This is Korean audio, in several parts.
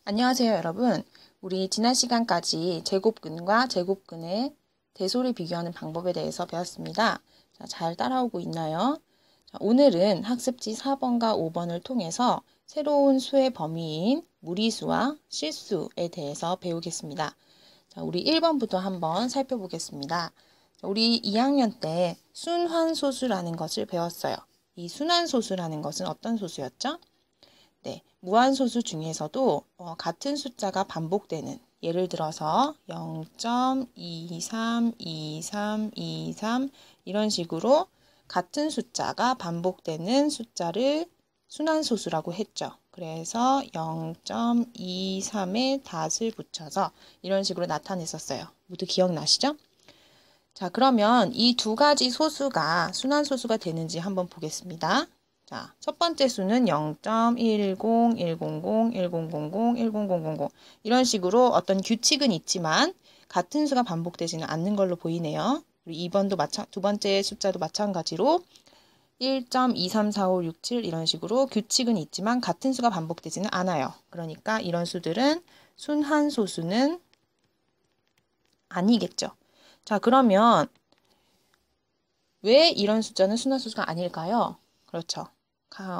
안녕하세요, 여러분. 우리 지난 시간까지 제곱근과 제곱근의 대소를 비교하는 방법에 대해서 배웠습니다. 자, 잘 따라오고 있나요? 자, 오늘은 학습지 4번과 5번을 통해서 새로운 수의 범위인 무리수와 실수에 대해서 배우겠습니다. 자, 우리 1번부터 한번 살펴보겠습니다. 자, 우리 2학년 때 순환소수라는 것을 배웠어요. 이 순환소수라는 것은 어떤 소수였죠? 네, 무한소수 중에서도 같은 숫자가 반복되는, 예를 들어서 0.23, 23, 23 이런 식으로 같은 숫자가 반복되는 숫자를 순환소수라고 했죠. 그래서 0.23에 닷을 붙여서 이런 식으로 나타냈었어요. 모두 기억나시죠? 자, 그러면 이 두 가지 소수가 순환소수가 되는지 한번 보겠습니다. 자, 첫 번째 수는 0.110, 100, 1000, 1000, 이런 식으로 어떤 규칙은 있지만 같은 수가 반복되지는 않는 걸로 보이네요. 그리고 2번도 두 번째 숫자도 마찬가지로 1.2345667 이런 식으로 규칙은 있지만 같은 수가 반복되지는 않아요. 그러니까 이런 수들은 순환소수는 아니겠죠. 자, 그러면 왜 이런 숫자는 순환소수가 아닐까요? 그렇죠.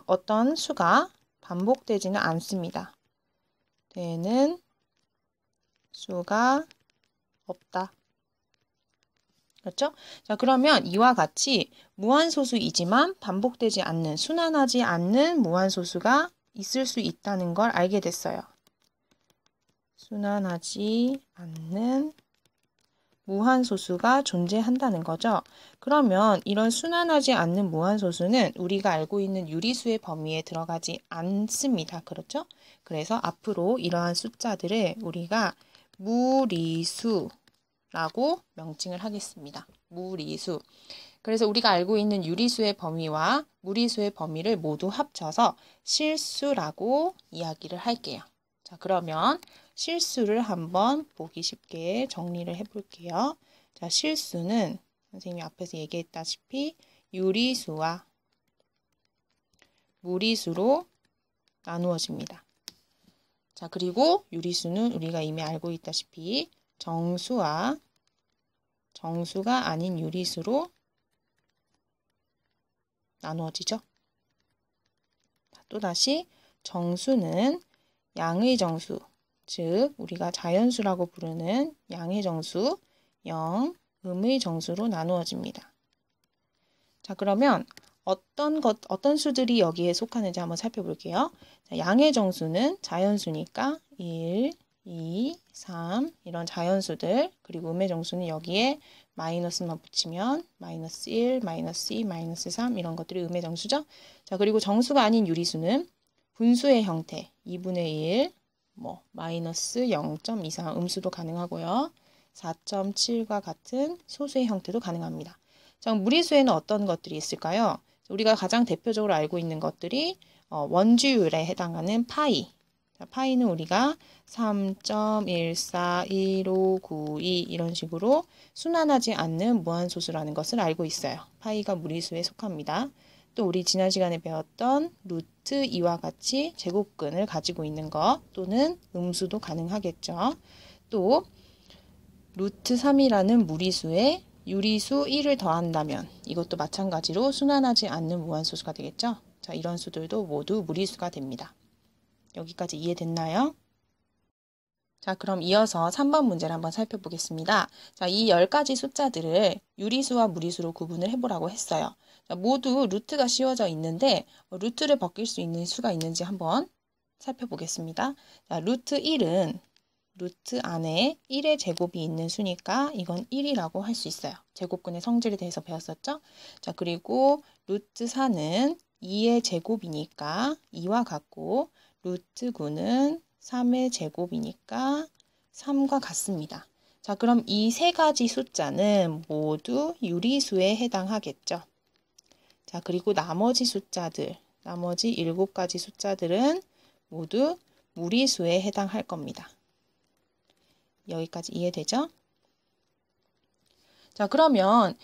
어떤 수가 반복되지는 않습니다. 되는 수가 없다. 그렇죠? 자, 그러면 이와 같이 무한소수이지만 반복되지 않는, 순환하지 않는 무한소수가 있을 수 있다는 걸 알게 됐어요. 순환하지 않는 무한소수가 존재한다는 거죠. 그러면 이런 순환하지 않는 무한소수는 우리가 알고 있는 유리수의 범위에 들어가지 않습니다. 그렇죠? 그래서 앞으로 이러한 숫자들을 우리가 무리수라고 명칭을 하겠습니다. 무리수. 그래서 우리가 알고 있는 유리수의 범위와 무리수의 범위를 모두 합쳐서 실수라고 이야기를 할게요. 자, 그러면 실수를 한번 보기 쉽게 정리를 해볼게요. 자, 실수는 선생님이 앞에서 얘기했다시피 유리수와 무리수로 나누어집니다. 자, 그리고 유리수는 우리가 이미 알고 있다시피 정수와 정수가 아닌 유리수로 나누어지죠. 또다시 정수는 양의 정수, 즉 우리가 자연수라고 부르는 양의 정수, 0, 음의 정수로 나누어집니다. 자, 그러면 어떤 수들이 여기에 속하는지 한번 살펴볼게요. 자, 양의 정수는 자연수니까 1, 2, 3 이런 자연수들, 그리고 음의 정수는 여기에 마이너스만 붙이면 마이너스 1, 마이너스 2, 마이너스 3 이런 것들이 음의 정수죠. 자, 그리고 정수가 아닌 유리수는 분수의 형태 2분의 1, 마이너스 0.23 음수도 가능하고요. 4.7과 같은 소수의 형태도 가능합니다. 자, 무리수에는 어떤 것들이 있을까요? 우리가 가장 대표적으로 알고 있는 것들이 원주율에 해당하는 파이. 자, 파이는 우리가 3.141592 이런 식으로 순환하지 않는 무한소수라는 것을 알고 있어요. 파이가 무리수에 속합니다. 또 우리 지난 시간에 배웠던 루트 2와 같이 제곱근을 가지고 있는 것 또는 음수도 가능하겠죠. 또 루트 3이라는 무리수에 유리수 1을 더한다면 이것도 마찬가지로 순환하지 않는 무한소수가 되겠죠. 자, 이런 수들도 모두 무리수가 됩니다. 여기까지 이해됐나요? 자, 그럼 이어서 3번 문제를 한번 살펴보겠습니다. 자, 이 10가지 숫자들을 유리수와 무리수로 구분을 해보라고 했어요. 자, 모두 루트가 씌워져 있는데 루트를 벗길 수 있는 수가 있는지 한번 살펴보겠습니다. 자, 루트 1은 루트 안에 1의 제곱이 있는 수니까 이건 1이라고 할 수 있어요. 제곱근의 성질에 대해서 배웠었죠? 자, 그리고 루트 4는 2의 제곱이니까 2와 같고 루트 9는 3의 제곱이니까 3과 같습니다. 자, 그럼 이 세 가지 숫자는 모두 유리수에 해당하겠죠. 자, 그리고 나머지 숫자들, 나머지 7가지 숫자들은 모두 무리수에 해당할 겁니다. 여기까지 이해되죠? 자, 그러면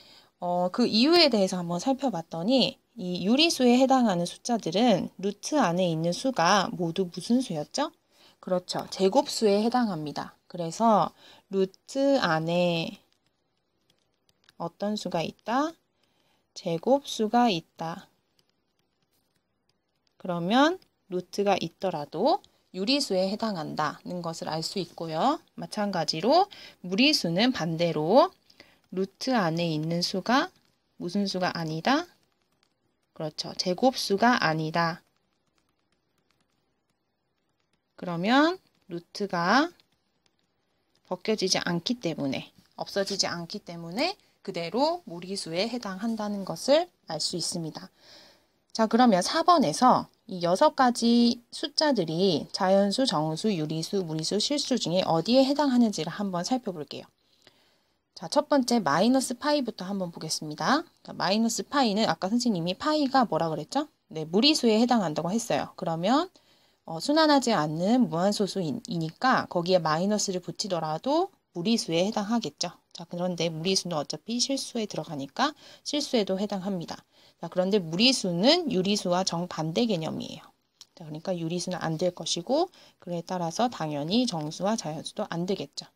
그 이유에 대해서 한번 살펴봤더니 이 유리수에 해당하는 숫자들은 루트 안에 있는 수가 모두 무슨 수였죠? 그렇죠. 제곱수에 해당합니다. 그래서 루트 안에 어떤 수가 있다? 제곱수가 있다. 그러면 루트가 있더라도 유리수에 해당한다는 것을 알 수 있고요. 마찬가지로 무리수는 반대로 루트 안에 있는 수가 무슨 수가 아니다? 그렇죠. 제곱수가 아니다. 그러면 루트가 벗겨지지 않기 때문에, 없어지지 않기 때문에 그대로 무리수에 해당한다는 것을 알 수 있습니다. 자, 그러면 4번에서 이 6가지 숫자들이 자연수, 정수, 유리수, 무리수, 실수 중에 어디에 해당하는지를 한번 살펴볼게요. 자, 첫 번째 마이너스 파이부터 한번 보겠습니다. 자, 마이너스 파이는 아까 선생님이 파이가 뭐라 그랬죠? 네, 무리수에 해당한다고 했어요. 그러면 순환하지 않는 무한소수이니까 거기에 마이너스를 붙이더라도 무리수에 해당하겠죠. 자, 그런데 무리수는 어차피 실수에 들어가니까 실수에도 해당합니다. 자, 그런데 무리수는 유리수와 정반대 개념이에요. 자, 그러니까 유리수는 안 될 것이고 그에 따라서 당연히 정수와 자연수도 안 되겠죠.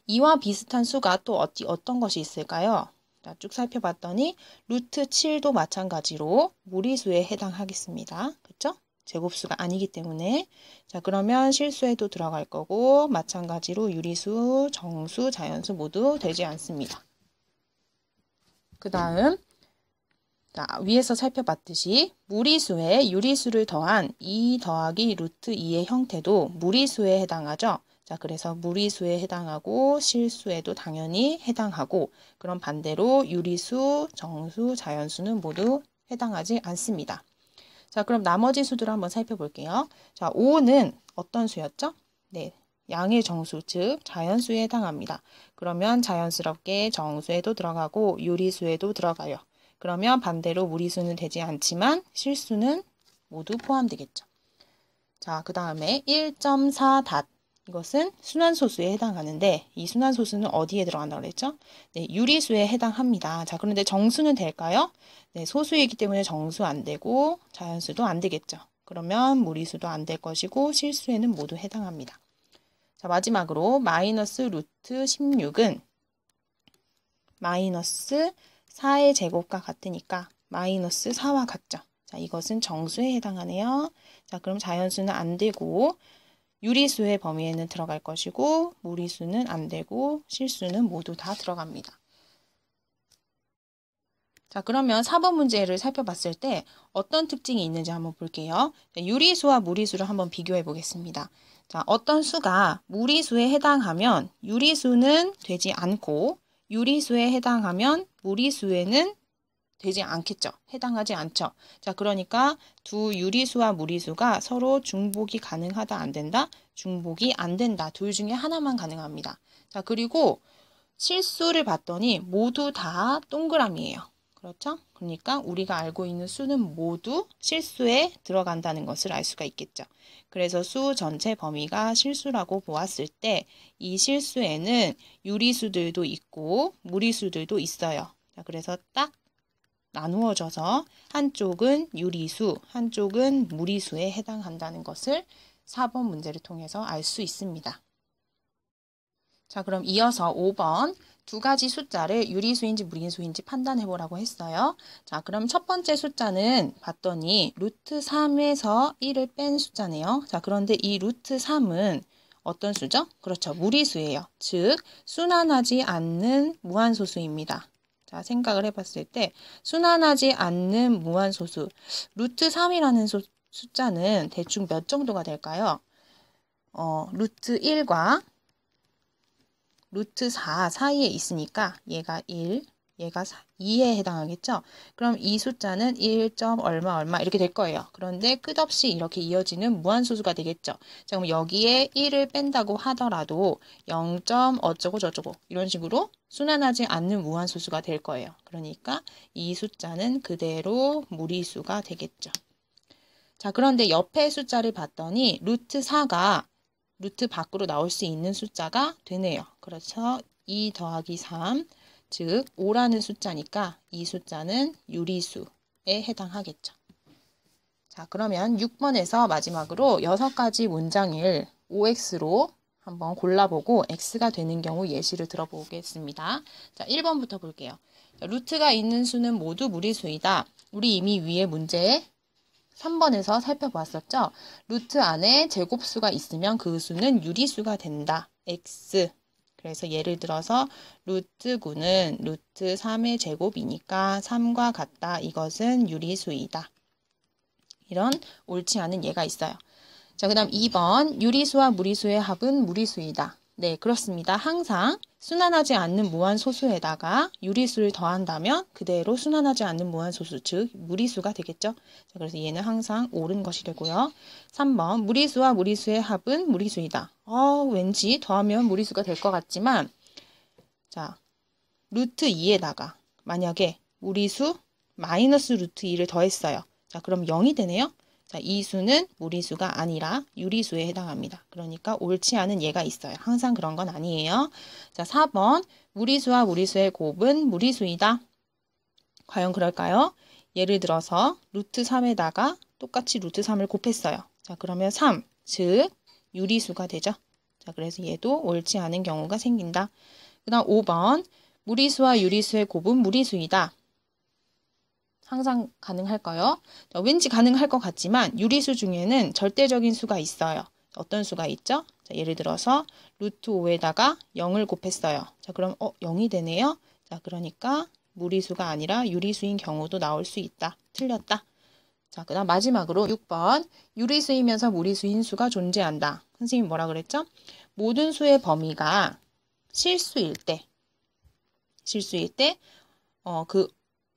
이와 비슷한 수가 또 어떤 것이 있을까요? 자, 쭉 살펴봤더니 루트 7도 마찬가지로 무리수에 해당하겠습니다. 그렇죠? 제곱수가 아니기 때문에. 자, 그러면 실수에도 들어갈 거고 마찬가지로 유리수, 정수, 자연수 모두 되지 않습니다. 그 다음 자, 위에서 살펴봤듯이 무리수에 유리수를 더한 2 더하기 루트 2의 형태도 무리수에 해당하죠. 자, 그래서 무리수에 해당하고 실수에도 당연히 해당하고 그럼 반대로 유리수, 정수, 자연수는 모두 해당하지 않습니다. 자, 그럼 나머지 수들을 한번 살펴볼게요. 자, 5는 어떤 수였죠? 네, 양의 정수, 즉 자연수에 해당합니다. 그러면 자연스럽게 정수에도 들어가고 유리수에도 들어가요. 그러면 반대로 무리수는 되지 않지만 실수는 모두 포함되겠죠. 자, 그 다음에 1.4 닷. 이것은 순환소수에 해당하는데 이 순환소수는 어디에 들어간다고 그랬죠? 네, 유리수에 해당합니다. 자, 그런데 정수는 될까요? 네, 소수이기 때문에 정수 안 되고 자연수도 안 되겠죠. 그러면 무리수도 안 될 것이고 실수에는 모두 해당합니다. 자, 마지막으로 마이너스 루트 16은 마이너스 4의 제곱과 같으니까 마이너스 4와 같죠. 자, 이것은 정수에 해당하네요. 자, 그럼 자연수는 안 되고 유리수의 범위에는 들어갈 것이고 무리수는 안 되고 실수는 모두 다 들어갑니다. 자, 그러면 4번 문제를 살펴봤을 때 어떤 특징이 있는지 한번 볼게요. 자, 유리수와 무리수를 한번 비교해 보겠습니다. 자, 어떤 수가 무리수에 해당하면 유리수는 되지 않고 유리수에 해당하면 무리수에는 되지 않겠죠. 해당하지 않죠. 자, 그러니까 두 유리수와 무리수가 서로 중복이 가능하다, 안 된다? 중복이 안 된다. 둘 중에 하나만 가능합니다. 자, 그리고 실수를 봤더니 모두 다 동그라미예요. 그렇죠? 그러니까 우리가 알고 있는 수는 모두 실수에 들어간다는 것을 알 수가 있겠죠. 그래서 수 전체 범위가 실수라고 보았을 때 이 실수에는 유리수들도 있고 무리수들도 있어요. 자, 그래서 딱 나누어져서 한쪽은 유리수, 한쪽은 무리수에 해당한다는 것을 4번 문제를 통해서 알 수 있습니다. 자, 그럼 이어서 5번 두 가지 숫자를 유리수인지 무리수인지 판단해 보라고 했어요. 자, 그럼 첫 번째 숫자는 봤더니 루트 3에서 1을 뺀 숫자네요. 자, 그런데 이 루트 3은 어떤 수죠? 그렇죠. 무리수예요. 즉, 순환하지 않는 무한소수입니다. 자, 생각을 해봤을 때 순환하지 않는 무한소수 루트 3이라는 숫자는 대충 몇 정도가 될까요? 루트 1과 루트 4 사이에 있으니까 얘가 1, 얘가 2에 해당하겠죠? 그럼 이 숫자는 1. 얼마 얼마 이렇게 될 거예요. 그런데 끝없이 이렇게 이어지는 무한소수가 되겠죠. 자, 그럼 여기에 1을 뺀다고 하더라도 0. 어쩌고 저쩌고 이런 식으로 순환하지 않는 무한소수가 될 거예요. 그러니까 이 숫자는 그대로 무리수가 되겠죠. 자, 그런데 옆에 숫자를 봤더니 루트 4가 루트 밖으로 나올 수 있는 숫자가 되네요. 그렇죠? 2 더하기 3, 즉 5라는 숫자니까 이 숫자는 유리수에 해당하겠죠. 자, 그러면 6번에서 마지막으로 6가지 문장을 OX로 한번 골라보고 X가 되는 경우 예시를 들어보겠습니다. 자, 1번부터 볼게요. 자, 루트가 있는 수는 모두 무리수이다. 우리 이미 위에 문제 3번에서 살펴봤었죠. 루트 안에 제곱수가 있으면 그 수는 유리수가 된다. X. 그래서 예를 들어서 루트 9는 루트 3의 제곱이니까 3과 같다. 이것은 유리수이다. 이런 옳지 않은 예가 있어요. 자, 그 다음 2번 유리수와 무리수의 합은 무리수이다. 네, 그렇습니다. 항상 순환하지 않는 무한소수에다가 유리수를 더한다면 그대로 순환하지 않는 무한소수, 즉 무리수가 되겠죠. 자, 그래서 얘는 항상 옳은 것이 되고요. 3번 무리수와 무리수의 합은 무리수이다. 왠지 더하면 무리수가 될 것 같지만 자, 루트 2에다가 만약에 무리수 마이너스 루트 2를 더했어요. 자, 그럼 0이 되네요. 자, 이 수는 무리수가 아니라 유리수에 해당합니다. 그러니까 옳지 않은 예가 있어요. 항상 그런 건 아니에요. 자, 4번 무리수와 무리수의 곱은 무리수이다. 과연 그럴까요? 예를 들어서 루트 3에다가 똑같이 루트 3을 곱했어요. 자, 그러면 3, 즉 유리수가 되죠. 자, 그래서 얘도 옳지 않은 경우가 생긴다. 그 다음 5번 무리수와 유리수의 곱은 무리수이다. 항상 가능할까요? 왠지 가능할 것 같지만 유리수 중에는 절대적인 수가 있어요. 어떤 수가 있죠? 자, 예를 들어서 루트 5에다가 0을 곱했어요. 자, 그럼 0이 되네요. 자, 그러니까 무리수가 아니라 유리수인 경우도 나올 수 있다. 틀렸다. 자, 그 다음 마지막으로 6번 유리수이면서 무리수인 수가 존재한다. 선생님이 뭐라 그랬죠? 모든 수의 범위가 실수일 때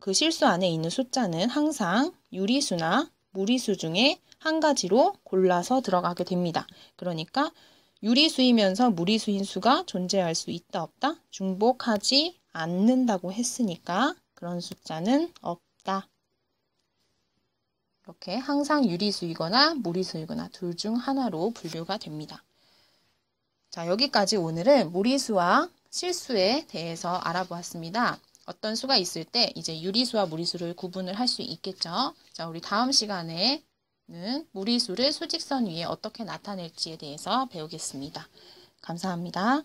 그 실수 안에 있는 숫자는 항상 유리수나 무리수 중에 한 가지로 골라서 들어가게 됩니다. 그러니까 유리수이면서 무리수인 수가 존재할 수 있다 없다? 중복하지 않는다고 했으니까 그런 숫자는 없다. 이렇게 항상 유리수이거나 무리수이거나 둘 중 하나로 분류가 됩니다. 자, 여기까지 오늘은 무리수와 실수에 대해서 알아보았습니다. 어떤 수가 있을 때 이제 유리수와 무리수를 구분을 할 수 있겠죠. 자, 우리 다음 시간에는 무리수를 수직선 위에 어떻게 나타낼지에 대해서 배우겠습니다. 감사합니다.